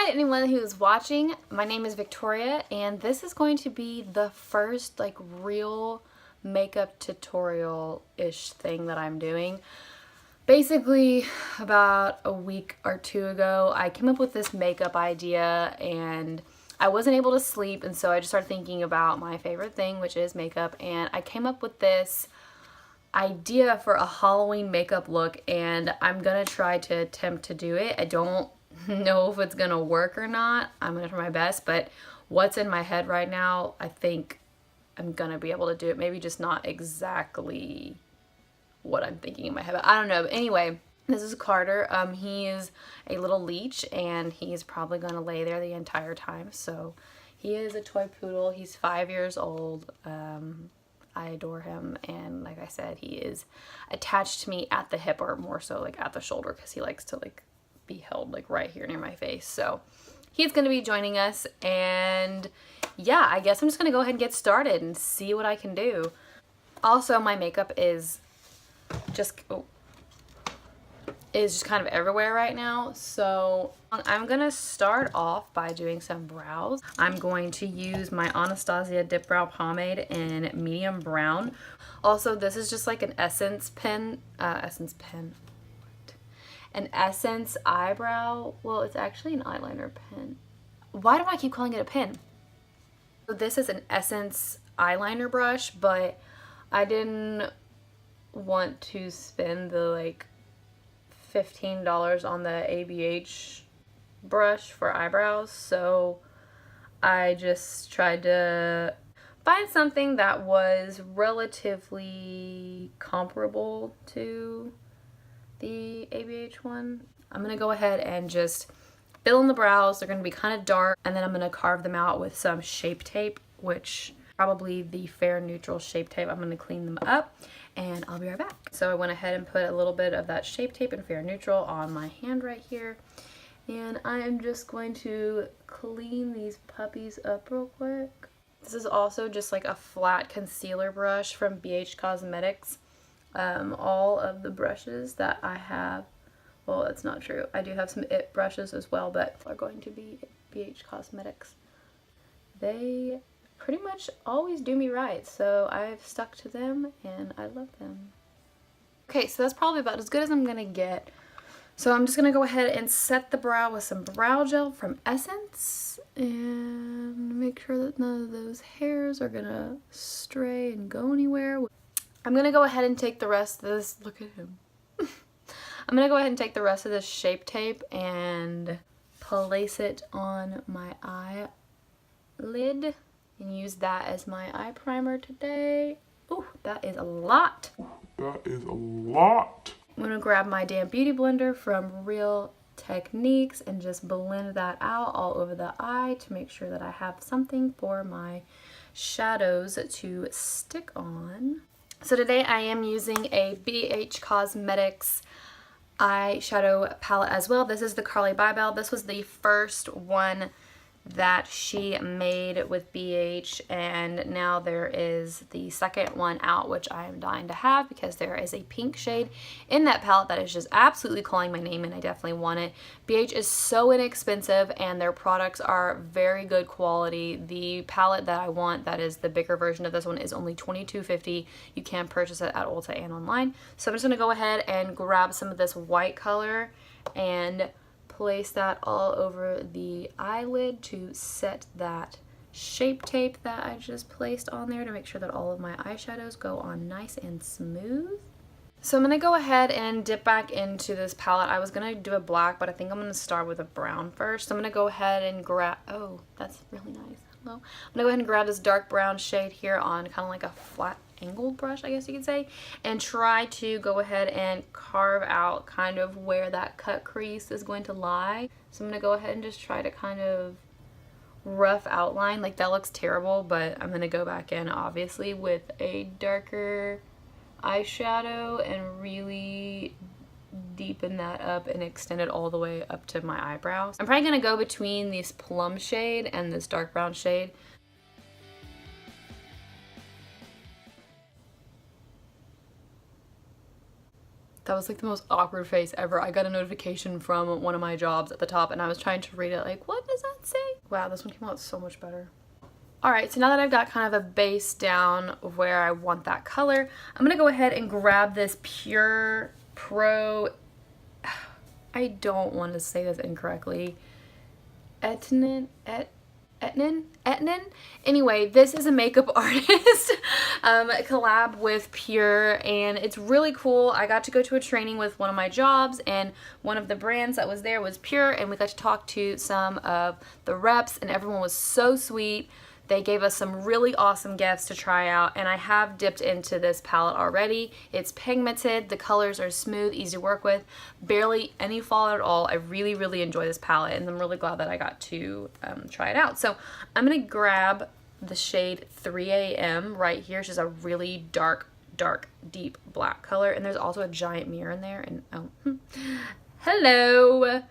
Hi to anyone who's watching. My name is Victoria and this is going to be the first like real makeup tutorial-ish thing that I'm doing. Basically, about a week or two ago, I came up with this makeup idea and I wasn't able to sleep, and so I just started thinking about my favorite thing, which is makeup, and I came up with this idea for a Halloween makeup look, and I'm gonna try to attempt to do it. I don't know if it's gonna work or not. I'm gonna try my best, but what's in my head right now, I think I'm gonna be able to do it. Maybe just not exactly what I'm thinking in my head, but I don't know. But anyway, this is Carter. He is a little leech and he's probably gonna lay there the entire time. So he is a toy poodle. He's 5 years old. I adore him, and like I said, he is attached to me at the hip, or more so like at the shoulder, because he likes to like be held like right here near my face. So he's going to be joining us, and yeah, I guess I'm just going to go ahead and get started and see what I can do. Also, my makeup is just kind of everywhere right now, so I'm gonna start off by doing some brows. I'm going to use my Anastasia Dip Brow Pomade in medium brown. Also, this is just like an essence eyebrow. Well, it's actually an eyeliner pen. Why do I keep calling it a pen? So this is an essence eyeliner brush, but I didn't want to spend the like $15 on the ABH brush for eyebrows, so I just tried to find something that was relatively comparable to the ABH one. I'm gonna go ahead and just fill in the brows. They're gonna be kind of dark, and then I'm gonna carve them out with some Shape Tape, which probably the Fair Neutral Shape Tape. I'm gonna clean them up and I'll be right back. So I went ahead and put a little bit of that Shape Tape and Fair Neutral on my hand right here, and I am just going to clean these puppies up real quick. This is also just like a flat concealer brush from BH Cosmetics. All of the brushes that I have, well, that's not true. I do have some IT brushes as well, but are going to be BH Cosmetics. They pretty much always do me right, so I've stuck to them and I love them. Okay, so that's probably about as good as I'm gonna get. So I'm just gonna go ahead and set the brow with some brow gel from Essence and make sure that none of those hairs are gonna stray and go anywhere. I'm gonna go ahead and take the rest of this, look at him. I'm gonna go ahead and take the rest of this Shape Tape and place it on my eyelid and use that as my eye primer today. Ooh, that is a lot. That is a lot. I'm gonna grab my damn beauty blender from Real Techniques and just blend that out all over the eye to make sure that I have something for my shadows to stick on. So today I am using a BH Cosmetics eyeshadow palette as well. This is the Carli Bybel. This was the first one that she made with BH, and now there is the second one out, which I am dying to have because there is a pink shade in that palette that is just absolutely calling my name, and I definitely want it. BH is so inexpensive and their products are very good quality. The palette that I want, that is the bigger version of this one, is only $22.50. You can purchase it at Ulta and online. So I'm just gonna go ahead and grab some of this white color and place that all over the eyelid to set that Shape Tape that I just placed on there to make sure that all of my eyeshadows go on nice and smooth. So I'm going to go ahead and dip back into this palette. I was going to do a black, but I think I'm going to start with a brown first. So I'm going to go ahead and grab, oh, that's really nice. Hello. I'm going to go ahead and grab this dark brown shade here on kind of like a flat angled brush, I guess you could say, and try to go ahead and carve out kind of where that cut crease is going to lie. So I'm going to go ahead and just try to kind of rough outline. Like, that looks terrible, but I'm going to go back in obviously with a darker eyeshadow and really deepen that up and extend it all the way up to my eyebrows. I'm probably going to go between this plum shade and this dark brown shade. That was like the most awkward face ever. I got a notification from one of my jobs at the top and I was trying to read it like, what does that say? Wow, this one came out so much better. Alright, so now that I've got kind of a base down where I want that color, I'm going to go ahead and grab this Pur Pro, I don't want to say this incorrectly, Etienne? Anyway, this is a makeup artist collab with Pur, and it's really cool. I got to go to a training with one of my jobs, and one of the brands that was there was Pur, and we got to talk to some of the reps, and everyone was so sweet. They gave us some really awesome gifts to try out, and I have dipped into this palette already. It's pigmented, the colors are smooth, easy to work with, barely any fallout at all. I really, really enjoy this palette, and I'm really glad that I got to try it out. So I'm going to grab the shade 3 AM right here. It's just a really dark, deep black color, and there's also a giant mirror in there, and oh, hello!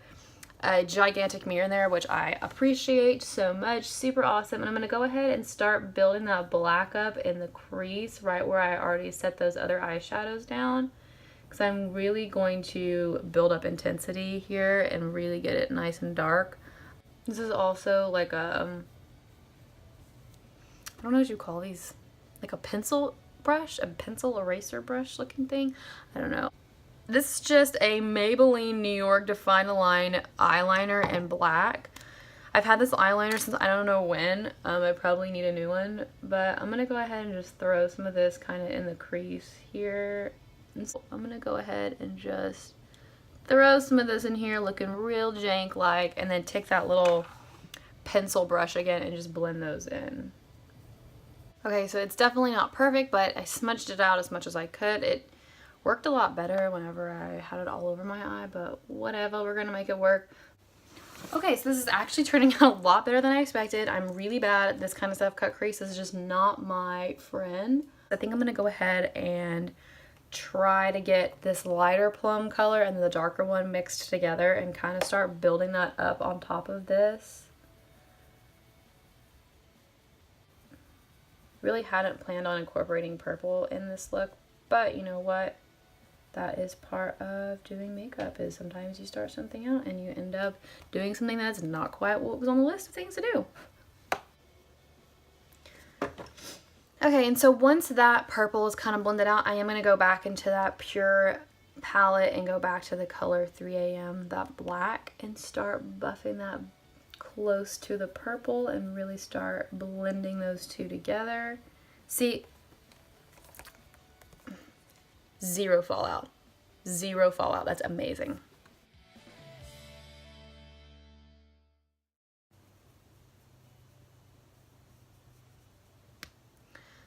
A gigantic mirror in there, which I appreciate so much. Super awesome. And I'm going to go ahead and start building that black up in the crease right where I already set those other eyeshadows down, because I'm really going to build up intensity here and really get it nice and dark. This is also like a, I don't know what you call these, like a pencil brush, a pencil eraser brush looking thing. I don't know. This is just a Maybelline New York Define the Line eyeliner in black. I've had this eyeliner since I don't know when. I probably need a new one, but I'm going to go ahead and just throw some of this kind of in the crease here. And so I'm going to go ahead and just throw some of this in here looking real jank-like, and then take that little pencil brush again and just blend those in. Okay, so it's definitely not perfect, but I smudged it out as much as I could. It worked a lot better whenever I had it all over my eye, but whatever, we're gonna make it work. Okay, so this is actually turning out a lot better than I expected. I'm really bad at this kind of stuff. Cut crease is just not my friend. I think I'm gonna go ahead and try to get this lighter plum color and the darker one mixed together and kind of start building that up on top of this. Really hadn't planned on incorporating purple in this look, but you know what? That is part of doing makeup, is sometimes you start something out and you end up doing something that's not quite what was on the list of things to do. Okay, and so once that purple is kind of blended out, I am going to go back into that Pur palette and go back to the color 3 AM, that black, and start buffing that close to the purple and really start blending those two together. See, zero fallout. Zero fallout. That's amazing.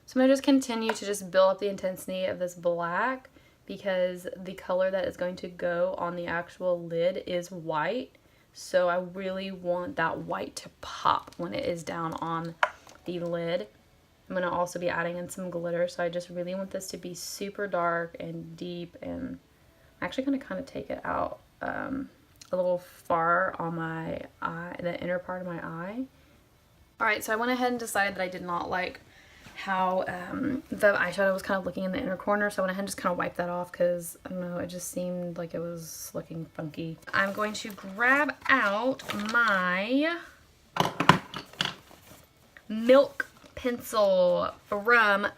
So I'm going to just continue to just build up the intensity of this black, because the color that is going to go on the actual lid is white. So I really want that white to pop when it is down on the lid. I'm going to also be adding in some glitter, so I just really want this to be super dark and deep, and I'm actually going to kind of take it out a little far on my eye, the inner part of my eye. Alright, so I went ahead and decided that I did not like how the eyeshadow was kind of looking in the inner corner, so I went ahead and just kind of wiped that off because, I don't know, it just seemed like it was looking funky. I'm going to grab out my Milk pencil from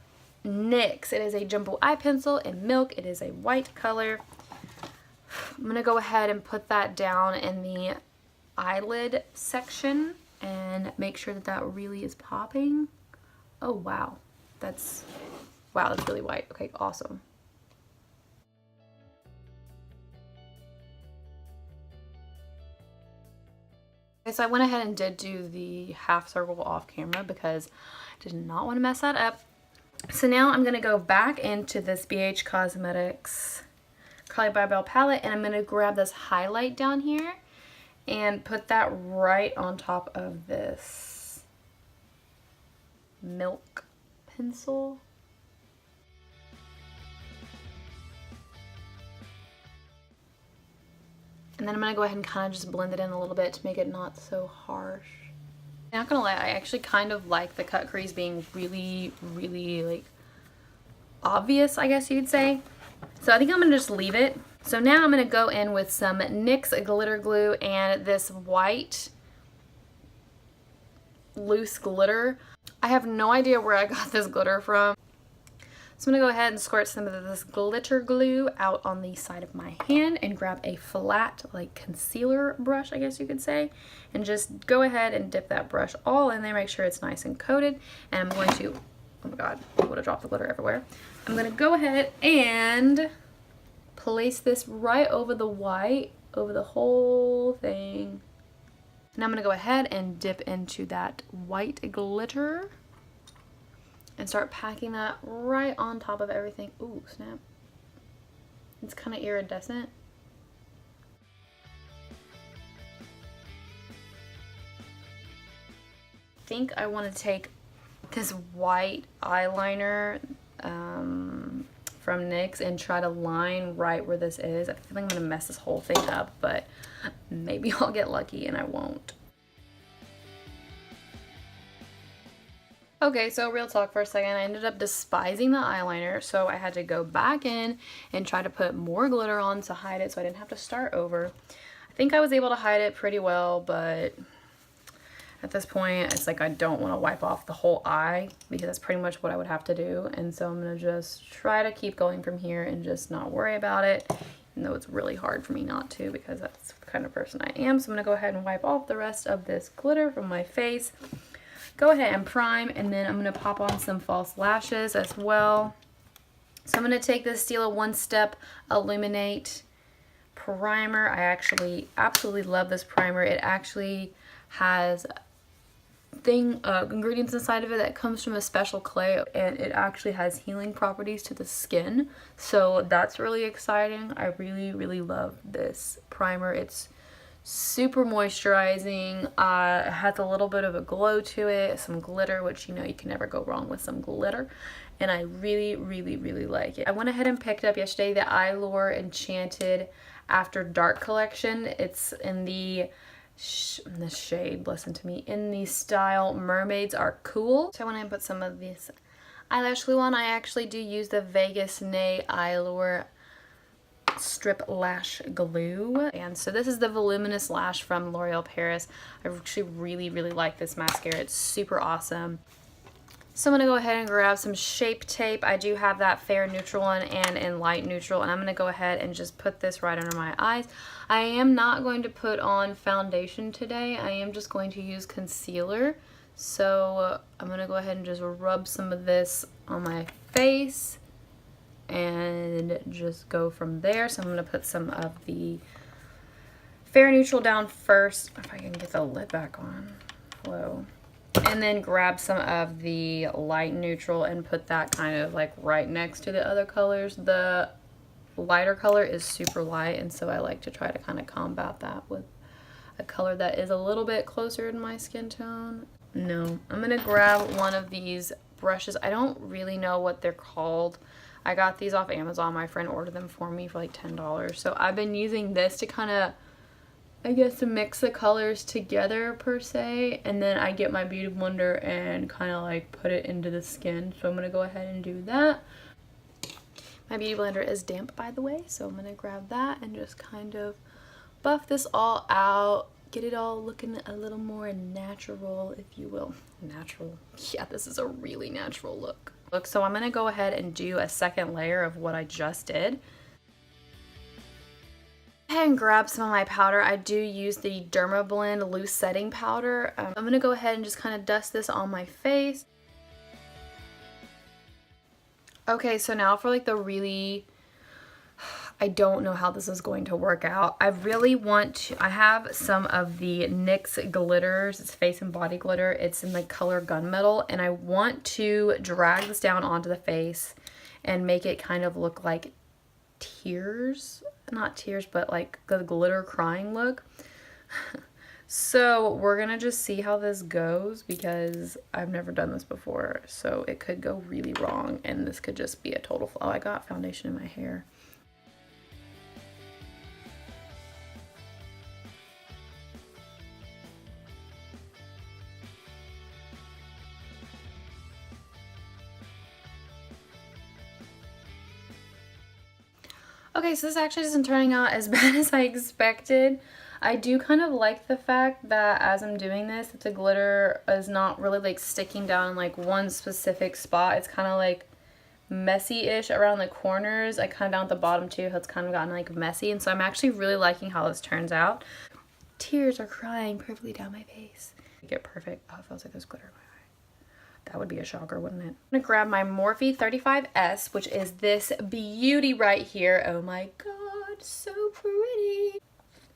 NYX. It is a jumbo eye pencil in milk. It is a white color. I'm going to go ahead and put that down in the eyelid section and make sure that that really is popping. Oh wow, that's really white. Okay, awesome. Okay, so I went ahead and did do the half circle off camera because I did not want to mess that up. So now I'm going to go back into this BH Cosmetics Carli Bybel palette, and I'm going to grab this highlight down here and put that right on top of this Milk pencil. And then I'm going to go ahead and kind of just blend it in a little bit to make it not so harsh. I'm not going to lie, I actually kind of like the cut crease being really, really like obvious, I guess you'd say. So I think I'm gonna just leave it. So now I'm gonna go in with some NYX glitter glue and this white loose glitter. I have no idea where I got this glitter from. So I'm going to go ahead and squirt some of this glitter glue out on the side of my hand and grab a flat, like, concealer brush, I guess you could say, and just go ahead and dip that brush all in there, make sure it's nice and coated. And I'm going to, oh my god, I would have dropped the glitter everywhere. I'm going to go ahead and place this right over the white, over the whole thing. Now I'm going to go ahead and dip into that white glitter and start packing that right on top of everything. Ooh, snap. It's kind of iridescent. I think I want to take this white eyeliner from NYX and try to line right where this is. I feel like I'm going to mess this whole thing up, but maybe I'll get lucky and I won't. Okay, so real talk for a second, I ended up despising the eyeliner, so I had to go back in and try to put more glitter on to hide it so I didn't have to start over. I think I was able to hide it pretty well, but at this point, it's like I don't want to wipe off the whole eye because that's pretty much what I would have to do. And so I'm going to just try to keep going from here and just not worry about it, even though it's really hard for me not to because that's the kind of person I am. So I'm going to go ahead and wipe off the rest of this glitter from my face. Go ahead and prime, and then I'm going to pop on some false lashes as well. So I'm going to take this Stila One Step Illuminate primer. I actually absolutely love this primer. It actually has ingredients inside of it that comes from a special clay, and it actually has healing properties to the skin. So that's really exciting. I really love this primer. It's super moisturizing. It has a little bit of a glow to it, some glitter, which you know you can never go wrong with some glitter, and I really like it. I went ahead and picked up yesterday the Eyelure Enchanted After Dark collection. It's in the shade, listen to me, in the style Mermaids Are Cool. So I went ahead and put some of this eyelash glue on. I actually do use the Vegas Nay Eyelure strip lash glue, and so this is the voluminous lash from L'Oreal Paris. I actually really like this mascara. It's super awesome. So I'm going to go ahead and grab some Shape Tape. I do have that fair neutral one and in light neutral, and I'm going to go ahead and just put this right under my eyes. I am not going to put on foundation today. I am just going to use concealer. So I'm going to go ahead and just rub some of this on my face and just go from there. So I'm going to put some of the fair neutral down first, if I can get the lid back on. Hello. And then grab some of the light neutral and put that kind of like right next to the other colors. The lighter color is super light, and so I like to try to kind of combat that with a color that is a little bit closer to my skin tone. No, I'm going to grab one of these brushes. I don't really know what they're called. I got these off Amazon. My friend ordered them for me for like $10. So I've been using this to kind of, I guess, to mix the colors together per se. And then I get my Beauty Blender and kind of like put it into the skin. So I'm going to go ahead and do that. My Beauty Blender is damp, by the way. So I'm going to grab that and just kind of buff this all out. Get it all looking a little more natural, if you will. Natural. Yeah, this is a really natural look. So I'm going to go ahead and do a second layer of what I just did. And grab some of my powder. I do use the Dermablend loose setting powder. I'm going to go ahead and just kind of dust this on my face. Okay, so now for like the really, I don't know how this is going to work out. I really want to, I have some of the NYX glitters. It's face and body glitter. It's in the color Gunmetal, and I want to drag this down onto the face and make it kind of look like tears. Not tears, but like the glitter crying look. So we're gonna just see how this goes because I've never done this before. So it could go really wrong, and this could just be a total flaw. I got foundation in my hair. Okay, so this actually isn't turning out as bad as I expected. I do kind of like the fact that as I'm doing this, that the glitter is not really like sticking down in like one specific spot. It's kind of like messy-ish around the corners. I kind of down at the bottom too, it's kind of gotten like messy. And so I'm actually really liking how this turns out. Tears are crying perfectly down my face. Get perfect. Oh, it feels like there's glitter in my eye. That would be a shocker, wouldn't it? I'm gonna grab my Morphe 35S, which is this beauty right here. Oh my god, so pretty.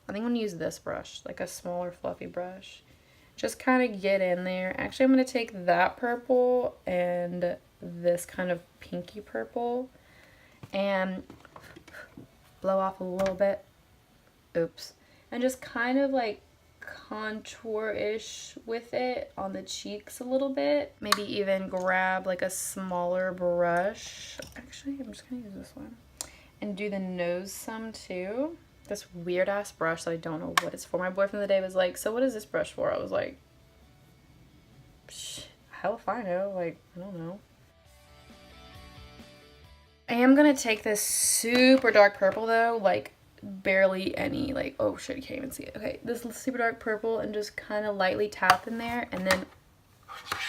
I think I'm gonna use this brush, like a smaller fluffy brush. Just kind of get in there. Actually, I'm gonna take that purple and this kind of pinky purple and blow off a little bit. Oops. And just kind of like contour-ish with it on the cheeks a little bit. Maybe even grab like a smaller brush. Actually, I'm just gonna use this one. And do the nose some too. This weird ass brush that I don't know what it's for. My boyfriend the other day was like, so what is this brush for? I was like, hell if I know. Like, I don't know. I am gonna take this super dark purple though, like barely any, like, oh shit, you can't even see it. Okay, this super dark purple and just kind of lightly tap in there and then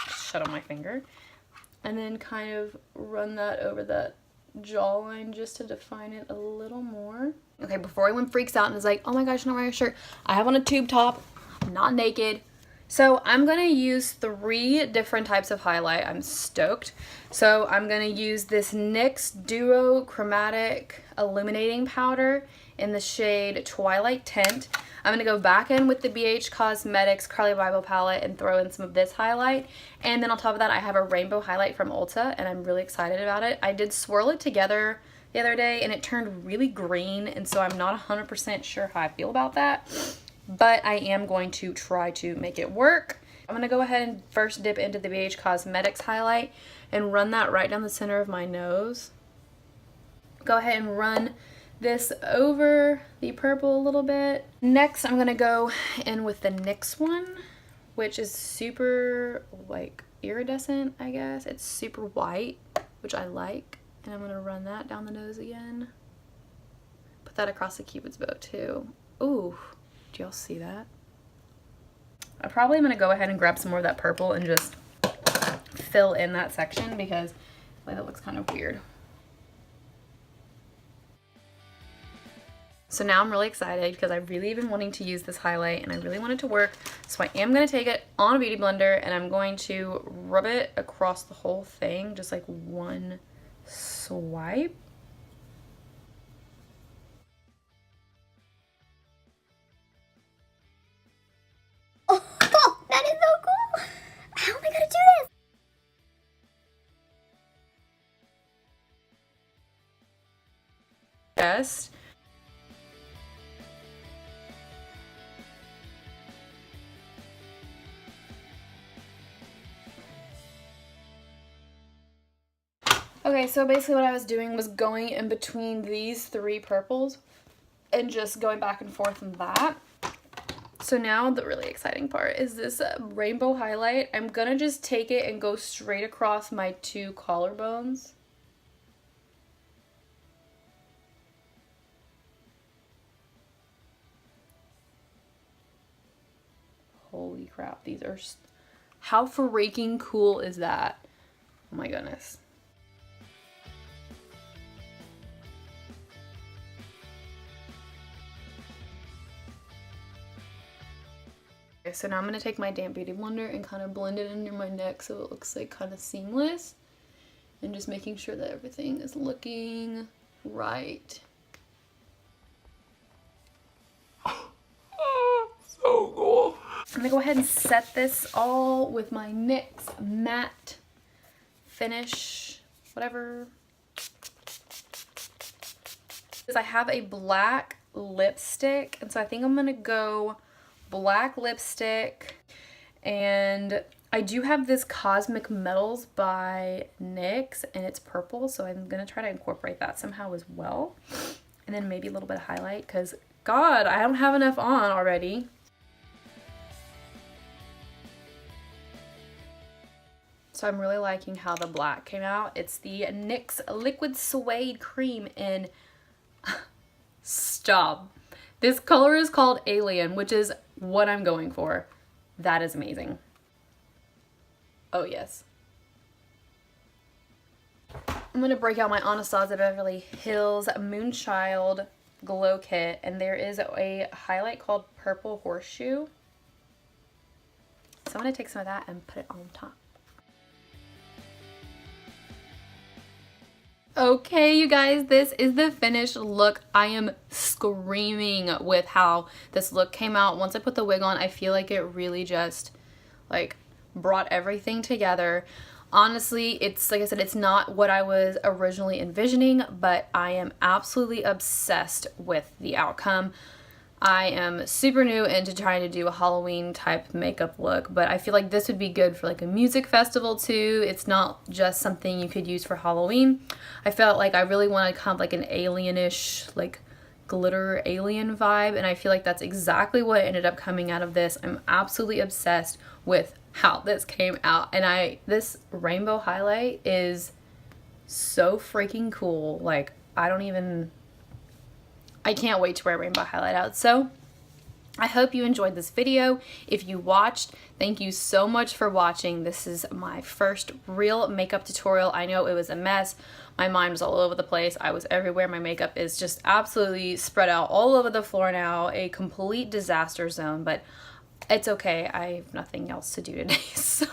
shut on my finger. And then kind of run that over that jawline just to define it a little more. Okay, before anyone freaks out and is like, oh my gosh, you're not wearing a shirt. I have on a tube top. I'm not naked. So I'm going to use 3 different types of highlight. I'm stoked. So I'm going to use this NYX Duo Chromatic Illuminating Powder in the shade Twilight Tint. I'm going to go back in with the BH Cosmetics Carli Bybel palette and throw in some of this highlight. And then on top of that, I have a rainbow highlight from Ulta, and I'm really excited about it. I did swirl it together the other day, and it turned really green, and so I'm not 100% sure how I feel about that. But I am going to try to make it work. I'm going to go ahead and first dip into the BH Cosmetics highlight and run that right down the center of my nose. Go ahead and run this over the purple a little bit. Next, I'm going to go in with the NYX one, which is super, like, iridescent, I guess. It's super white, which I like. And I'm going to run that down the nose again. Put that across the Cupid's bow, too. Ooh. Do y'all see that? I probably am going to go ahead and grab some more of that purple and just fill in that section because like, that looks kind of weird. So now I'm really excited because I've really been wanting to use this highlight and I really want it to work. So I am going to take it on a beauty blender and I'm going to rub it across the whole thing, just like one swipe. That is so cool! How am I gonna do this? Yes. Okay, so basically what I was doing was going in between these 3 purples and just going back and forth in that. So now the really exciting part is this rainbow highlight. I'm gonna just take it and go straight across my 2 collarbones. Holy crap, these are... How freaking cool is that? Oh my goodness. Okay, so now I'm going to take my damp beauty blender and kind of blend it under my neck so it looks like kind of seamless. And just making sure that everything is looking right. So cool. I'm going to go ahead and set this all with my NYX matte finish, whatever. I have a black lipstick, and so I think I'm going to go black lipstick, and I do have this Cosmic Metals by NYX, and it's purple, so I'm going to try to incorporate that somehow as well. And then maybe a little bit of highlight, because, God, I don't have enough on already. So I'm really liking how the black came out. It's the NYX Liquid Suede Cream in Stop. This color is called Alien, which is what I'm going for. That is amazing. Oh yes. I'm going to break out my Anastasia Beverly Hills Moonchild Glow Kit, and there is a highlight called Purple Horseshoe. So I'm going to take some of that and put it on top. Okay, you guys, this is the finished look. I am screaming with how this look came out. Once I put the wig on, I feel like it really just like brought everything together. Honestly, it's like I said, it's not what I was originally envisioning, but I am absolutely obsessed with the outcome. I am super new into trying to do a Halloween type makeup look, but I feel like this would be good for like a music festival too. It's not just something you could use for Halloween. I felt like I really wanted kind of like an alienish, like glitter alien vibe, and I feel like that's exactly what ended up coming out of this. I'm absolutely obsessed with how this came out, and this rainbow highlight is so freaking cool. Like, I can't wait to wear a rainbow highlight out. So I hope you enjoyed this video. If you watched, thank you so much for watching. This is my first real makeup tutorial. I know it was a mess. My mind was all over the place. I was everywhere. My makeup is just absolutely spread out all over the floor now. A complete disaster zone, but it's okay. I have nothing else to do today. So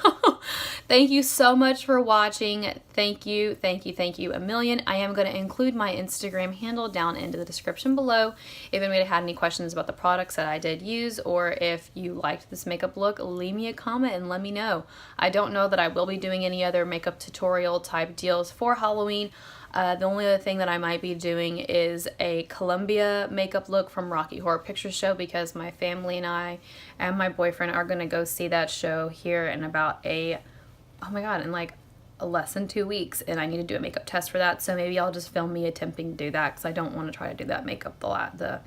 thank you so much for watching. Thank you, thank you, thank you a million. I am going to include my Instagram handle down into the description below. If anybody had any questions about the products that I did use, or if you liked this makeup look, leave me a comment and let me know. I don't know that I will be doing any other makeup tutorial type deals for Halloween. The only other thing that I might be doing is a Columbia makeup look from Rocky Horror Picture Show, because my family and I and my boyfriend are going to go see that show here in about in like less than 2 weeks, and I need to do a makeup test for that. So maybe I'll just film me attempting to do that, because I don't want to try to do that makeup the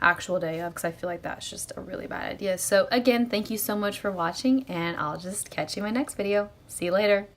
actual day of, because I feel like that's just a really bad idea. So again, thank you so much for watching, and I'll just catch you in my next video. See you later.